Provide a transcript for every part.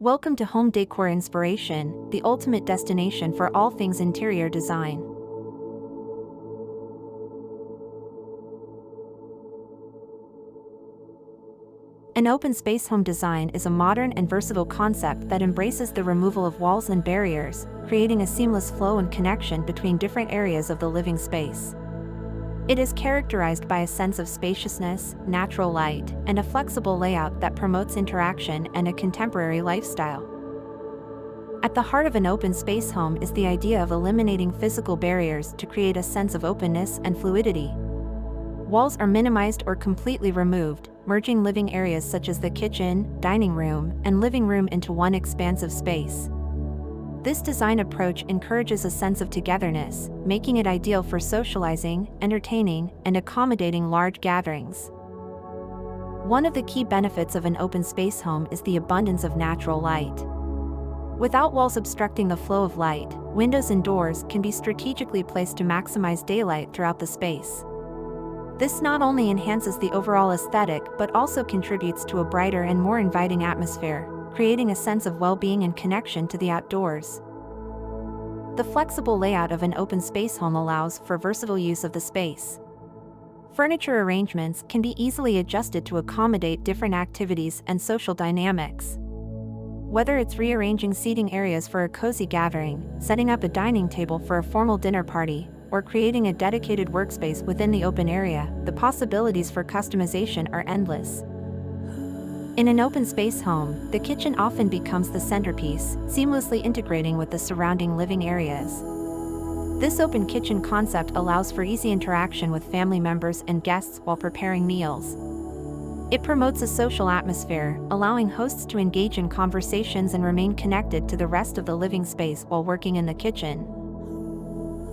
Welcome to Home Decor Inspiration, the ultimate destination for all things interior design. An open space home design is a modern and versatile concept that embraces the removal of walls and barriers, creating a seamless flow and connection between different areas of the living space. It is characterized by a sense of spaciousness, natural light, and a flexible layout that promotes interaction and a contemporary lifestyle. At the heart of an open space home is the idea of eliminating physical barriers to create a sense of openness and fluidity. Walls are minimized or completely removed, merging living areas such as the kitchen, dining room, and living room into one expansive space. This design approach encourages a sense of togetherness, making it ideal for socializing, entertaining, and accommodating large gatherings. One of the key benefits of an open space home is the abundance of natural light. Without walls obstructing the flow of light, windows and doors can be strategically placed to maximize daylight throughout the space. This not only enhances the overall aesthetic but also contributes to a brighter and more inviting atmosphere, creating a sense of well-being and connection to the outdoors. The flexible layout of an open space home allows for versatile use of the space. Furniture arrangements can be easily adjusted to accommodate different activities and social dynamics. Whether it's rearranging seating areas for a cozy gathering, setting up a dining table for a formal dinner party, or creating a dedicated workspace within the open area, the possibilities for customization are endless. In an open space home, the kitchen often becomes the centerpiece, seamlessly integrating with the surrounding living areas. This open kitchen concept allows for easy interaction with family members and guests while preparing meals. It promotes a social atmosphere, allowing hosts to engage in conversations and remain connected to the rest of the living space while working in the kitchen.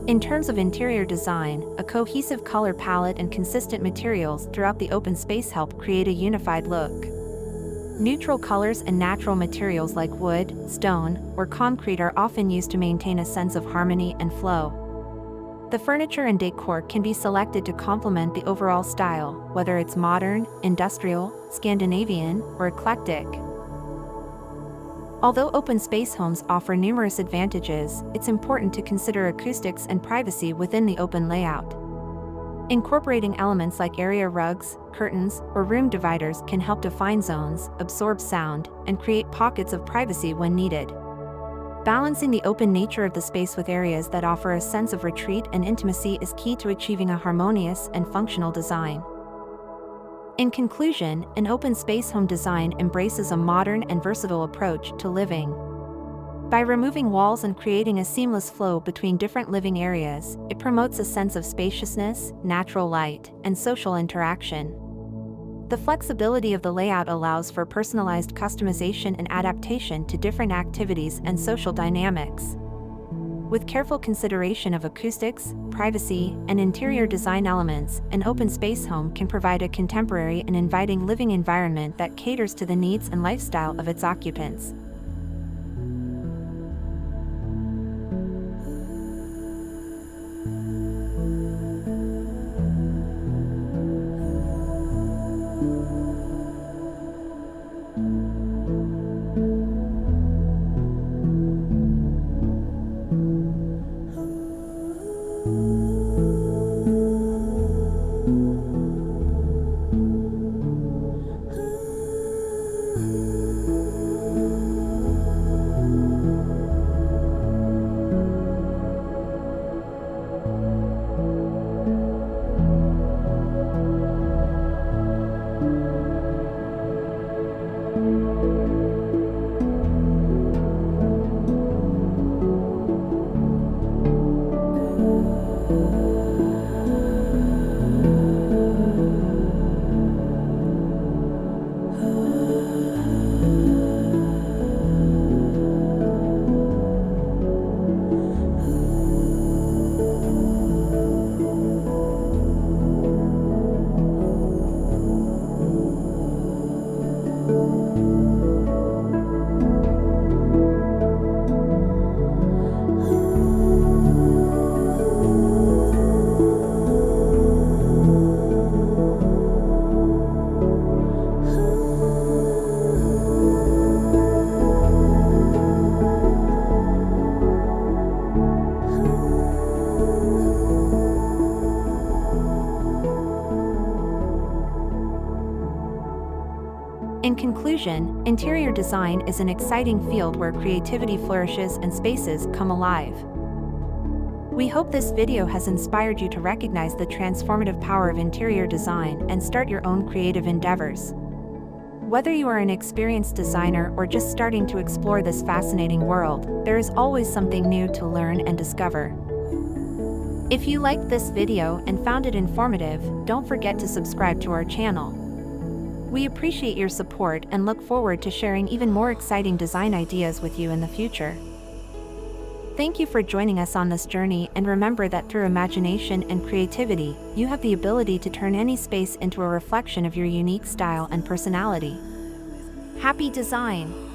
In terms of interior design, a cohesive color palette and consistent materials throughout the open space help create a unified look. Neutral colors and natural materials like wood, stone, or concrete are often used to maintain a sense of harmony and flow. The furniture and decor can be selected to complement the overall style, whether it's modern, industrial, Scandinavian, or eclectic. Although open space homes offer numerous advantages, it's important to consider acoustics and privacy within the open layout. Incorporating elements like area rugs, curtains, or room dividers can help define zones, absorb sound, and create pockets of privacy when needed. Balancing the open nature of the space with areas that offer a sense of retreat and intimacy is key to achieving a harmonious and functional design. In conclusion, an open space home design embraces a modern and versatile approach to living. By removing walls and creating a seamless flow between different living areas, it promotes a sense of spaciousness, natural light, and social interaction. The flexibility of the layout allows for personalized customization and adaptation to different activities and social dynamics. With careful consideration of acoustics, privacy, and interior design elements, an open space home can provide a contemporary and inviting living environment that caters to the needs and lifestyle of its occupants. conclusion, interior design is an exciting field where creativity flourishes and spaces come alive. We hope this video has inspired you to recognize the transformative power of interior design and start your own creative endeavors. Whether you are an experienced designer or just starting to explore this fascinating world, there is always something new to learn and discover. If you liked this video and found it informative, don't forget to subscribe to our channel. We appreciate your support and look forward to sharing even more exciting design ideas with you in the future. Thank you for joining us on this journey, and remember that through imagination and creativity, you have the ability to turn any space into a reflection of your unique style and personality. Happy design!